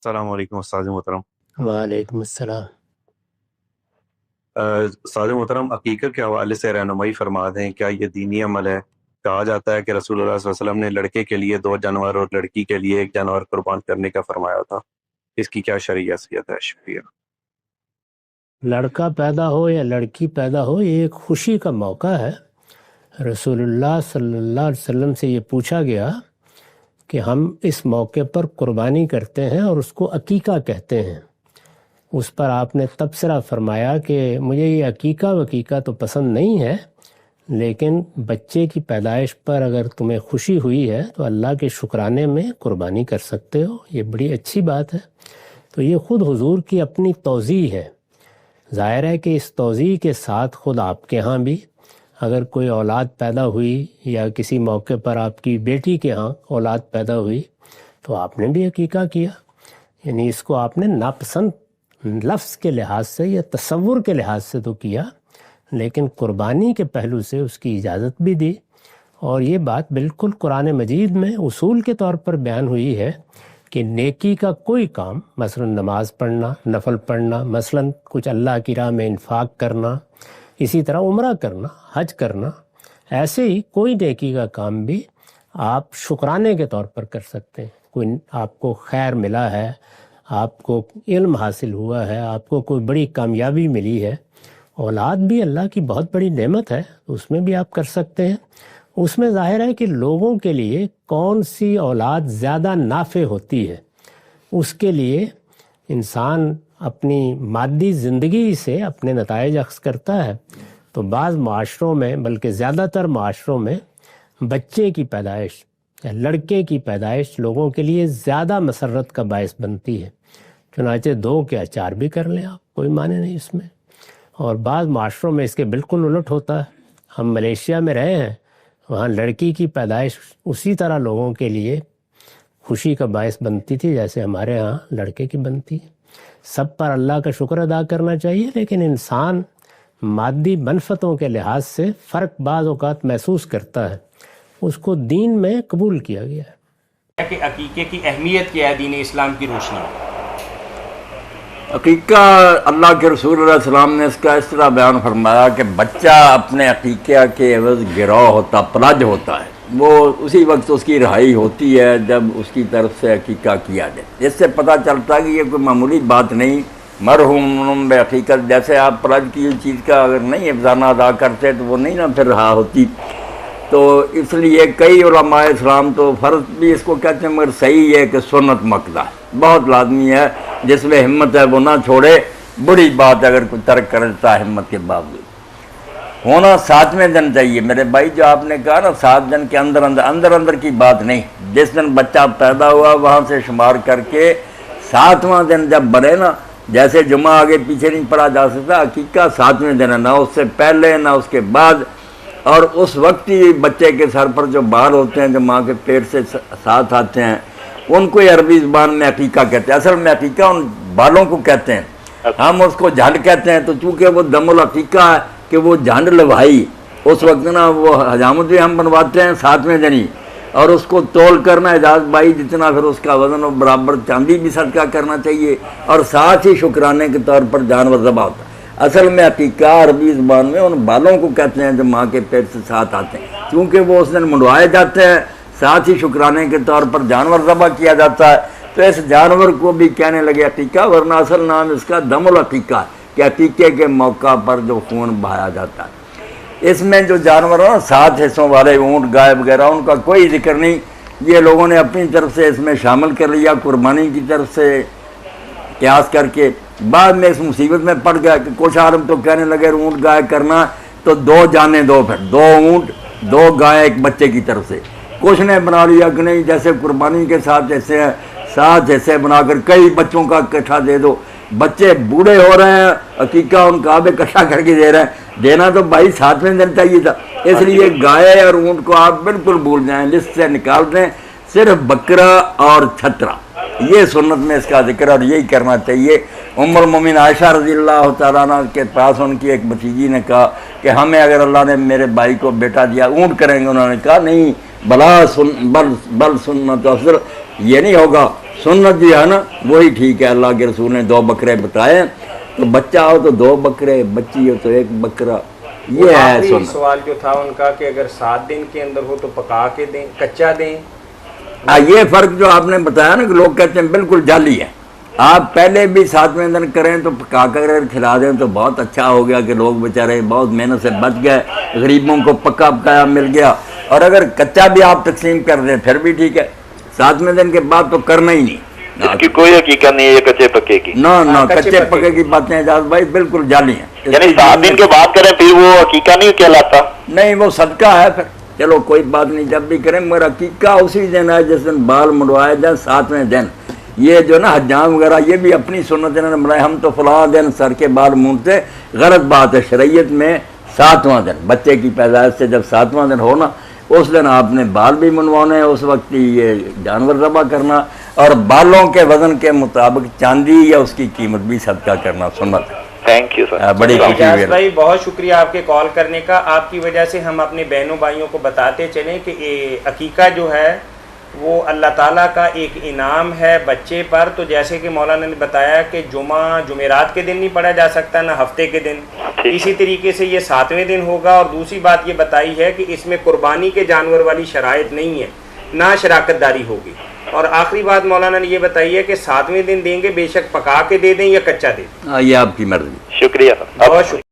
السلام علیکم استاد محترم۔ وعلیکم السلام۔ استاد محترم، عقیقت کے حوالے سے رہنمائی فرما دیں، کیا یہ دینی عمل ہے؟ کہا جاتا ہے کہ رسول اللہ صلی اللہ علیہ وسلم نے لڑکے کے لیے 2 جانور اور لڑکی کے لیے 1 جانور قربان کرنے کا فرمایا تھا، اس کی کیا شرعی حیثیت ہے؟ شکریہ۔ لڑکا پیدا ہو یا لڑکی پیدا ہو، یہ ایک خوشی کا موقع ہے۔ رسول اللہ صلی اللہ علیہ وسلم سے یہ پوچھا گیا کہ ہم اس موقع پر قربانی کرتے ہیں اور اس کو عقیقہ کہتے ہیں۔ اس پر آپ نے تبصرہ فرمایا کہ مجھے یہ عقیقہ تو پسند نہیں ہے، لیکن بچے کی پیدائش پر اگر تمہیں خوشی ہوئی ہے تو اللہ کے شکرانے میں قربانی کر سکتے ہو، یہ بڑی اچھی بات ہے۔ تو یہ خود حضور کی اپنی توضیح ہے۔ ظاہر ہے کہ اس توضیح کے ساتھ خود آپ کے ہاں بھی اگر کوئی اولاد پیدا ہوئی یا کسی موقع پر آپ کی بیٹی کے ہاں اولاد پیدا ہوئی تو آپ نے بھی عقیقہ کیا، یعنی اس کو آپ نے ناپسند لفظ کے لحاظ سے یا تصور کے لحاظ سے تو کیا، لیکن قربانی کے پہلو سے اس کی اجازت بھی دی۔ اور یہ بات بالکل قرآن مجید میں اصول کے طور پر بیان ہوئی ہے کہ نیکی کا کوئی کام، مثلا نماز پڑھنا، نفل پڑھنا، مثلا کچھ اللہ کی راہ میں انفاق کرنا، اسی طرح عمرہ کرنا، حج کرنا، ایسے ہی کوئی نیکی کا کام بھی آپ شکرانے کے طور پر کر سکتے ہیں۔ کوئی آپ کو خیر ملا ہے، آپ کو علم حاصل ہوا ہے، آپ کو کوئی بڑی کامیابی ملی ہے، اولاد بھی اللہ کی بہت بڑی نعمت ہے، اس میں بھی آپ کر سکتے ہیں۔ اس میں ظاہر ہے کہ لوگوں کے لیے کون سی اولاد زیادہ نافع ہوتی ہے، اس کے لیے انسان اپنی مادی زندگی سے اپنے نتائج اخذ کرتا ہے۔ تو بعض معاشروں میں، بلکہ زیادہ تر معاشروں میں، بچے کی پیدائش یا لڑکے کی پیدائش لوگوں کے لیے زیادہ مسرت کا باعث بنتی ہے، چنانچہ 2 کے 4 بھی کر لیں آپ، کوئی معنی نہیں اس میں۔ اور بعض معاشروں میں اس کے بالکل الٹ ہوتا ہے۔ ہم ملیشیا میں رہے ہیں، وہاں لڑکی کی پیدائش اسی طرح لوگوں کے لیے خوشی کا باعث بنتی تھی جیسے ہمارے ہاں لڑکے کی بنتی ہے۔ سب پر اللہ کا شکر ادا کرنا چاہیے، لیکن انسان مادی منفتوں کے لحاظ سے فرق بعض اوقات محسوس کرتا ہے، اس کو دین میں قبول کیا گیا ہے۔ کہ عقیقے کی اہمیت کیا ہے دین اسلام کی روشنی میں؟ عقیقہ اللہ کے رسول علیہ السلام نے اس کا اس طرح بیان فرمایا کہ بچہ اپنے عقیقہ کے عوض گروہ ہوتا، پلج ہوتا ہے، وہ اسی وقت اس کی رہائی ہوتی ہے جب اس کی طرف سے عقیقہ کیا جائے۔ اس سے پتہ چلتا ہے کہ یہ کوئی معمولی بات نہیں، مرحوم بعقیقت، جیسے آپ پلج کی چیز کا اگر نہیں افزانہ ادا کرتے تو وہ نہیں نہ پھر رہا ہوتی۔ تو اس لیے کئی علماء اسلام تو فرض بھی اس کو کہتے ہیں، مگر صحیح ہے کہ سنت مقدہ بہت لازمی ہے، جس میں ہمت ہے وہ نہ چھوڑے، بڑی بات ہے اگر کوئی ترک کر دیتا ہے ہمت کے باوجود۔ ہونا 7ویں دن چاہیے میرے بھائی، جو آپ نے کہا نا 7 دن کے اندر کی بات نہیں، جس دن بچہ پیدا ہوا وہاں سے شمار کر کے 7واں دن جب بنے نا، جیسے جمعہ آگے پیچھے نہیں پڑھا جا سکتا، عقیقہ 7ویں دن ہے، نہ اس سے پہلے نہ اس کے بعد۔ اور اس وقت ہی بچے کے سر پر جو بال ہوتے ہیں جو ماں کے پیٹ سے ساتھ آتے ہیں، ان کو عربی زبان میں عقیقہ کہتے ہیں۔ اصل میں عقیقہ ان بالوں کو کہتے ہیں، ہم اس کو جھنڈ کہتے ہیں۔ تو چونکہ وہ دم العقیقہ ہے کہ وہ جھنڈ لوائی، اس وقت نا وہ حجامت بھی ہم بنواتے ہیں 7ویں دن ہی، اور اس کو تول کرنا اعجاز بھائی جتنا پھر اس کا وزن اور برابر چاندی بھی صدقہ کرنا چاہیے، اور ساتھ ہی شکرانے کے طور پر جانور ذبح ہوتا ہے۔ اصل میں عقیقہ عربی زبان میں ان بالوں کو کہتے ہیں جو ماں کے پیٹ سے ساتھ آتے ہیں، کیونکہ وہ اس دن منڈوائے جاتے ہیں، ساتھ ہی شکرانے کے طور پر جانور ذبح کیا جاتا ہے۔ تو اس جانور کو بھی کہنے لگے عقیقہ، ورنہ اصل نام اس کا دم العقیقہ ہے کہ عقیقے کے موقع پر جو خون بہایا جاتا ہے۔ اس میں جو جانور ہیں 7 حصوں والے اونٹ، گائے وغیرہ، ان کا کوئی ذکر نہیں، یہ لوگوں نے اپنی طرف سے اس میں شامل کر لیا قربانی کی طرف سے قیاس کر کے۔ بعد میں اس مصیبت میں پڑ گیا کہ کچھ عالم تو کہنے لگے اونٹ گائے کرنا تو 2 جانیں دو، پھر 2 اونٹ 2 گائے ایک بچے کی طرف سے۔ کچھ نے بنا لیا کہ نہیں جیسے قربانی کے 7 حصے ہیں، 7 حصے بنا کر کئی بچوں کا اکٹھا دے دو۔ بچے بوڑھے ہو رہے ہیں، عقیقہ ان کا اب اکٹھا کر کے دے رہے ہیں، دینا تو بھائی 7ویں دن چاہیے تھا۔ اس لیے گائے اور اونٹ کو آپ بالکل بھول جائیں، لسٹ سے نکال دیں، صرف بکرا اور چھترا، یہ سنت میں اس کا ذکر اور یہی کرنا چاہیے۔ ام المومنین عائشہ رضی اللہ تعالیٰ عنہ کے پاس ان کی ایک بھتیجی نے کہا کہ ہمیں اگر اللہ نے میرے بھائی کو بیٹا دیا اونٹ کریں گے، انہوں نے کہا نہیں، بل سنت افضل، یہ نہیں ہوگا، سنت جو ہے نا وہی ٹھیک ہے. اللہ کے رسول نے 2 بکرے بتائے, تو بچہ ہو تو 2 بکرے, بچی ہو تو 1 بکرا. یہ ہے آخری سنت. سوال جو تھا ان کا کہ اگر 7 دن کے اندر ہو تو پکا کے دیں, کچا دیں. یہ فرق جو آپ نے بتایا نا کہ لوگ کہتے ہیں بالکل جعلی ہے. آپ پہلے بھی 7ویں دن کریں تو پکا کر کھلا دیں تو بہت اچھا ہو گیا کہ لوگ بیچارے بہت محنت سے بچ گئے, غریبوں کو پکا پکایا مل گیا. اور اگر کچا بھی آپ تقسیم کر دیں پھر بھی ٹھیک ہے, 7ویں دن کے بعد تو کرنا ہی نہیں. اس کی کوئی حقیقت نہیں ہے یہ کچے پکے کی. نہ کچے پکے کی باتیں اجاز بھائی بالکل جعلی ہیں. یعنی 7 دن کے بعد کریں پھر وہ حقیقت نہیں کہلاتا. نہیں وہ صدقہ ہے پھر. چلو کوئی بات نہیں, جب بھی کریں مگر حقیقہ اسی دن ہے جس دن بال منڈوائے جائیں 7ویں دن. یہ جو نا حجام وغیرہ یہ بھی اپنی سنت انہوں نے بنائے, ہم تو فلاں دن سر کے بال مونڈتے, غلط بات ہے. شریعت میں 7واں دن بچے کی پیدائش سے جب 7واں دن ہونا اس دن آپ نے بال بھی منڈوانے, اس وقت یہ جانور ذبح کرنا اور بالوں کے وزن کے مطابق چاندی یا اس کی قیمت بھی صدقہ کرنا سنت ہے. Thank you sir. بڑی خوشی اجاز ہوئی. بھائی بہت شکریہ آپ کے کال کرنے کا. آپ کی وجہ سے ہم اپنے بہنوں بھائیوں کو بتاتے چلیں کہ عقیقہ جو ہے وہ اللہ تعالیٰ کا ایک انعام ہے بچے پر. تو جیسے کہ مولانا نے بتایا کہ جمعرات کے دن نہیں پڑھا جا سکتا نہ ہفتے کے دن, اسی طریقے سے یہ 7ویں دن ہوگا. اور دوسری بات یہ بتائی ہے کہ اس میں قربانی کے جانور والی شرائط نہیں ہے, نہ شراکت داری ہوگی. اور آخری بات مولانا نے یہ بتائی ہے کہ 7ویں دن دیں گے بے شک پکا کے دے دیں یا کچا دے دیں. یہ آپ کی مرضی. شکریہ. بہت شکریہ.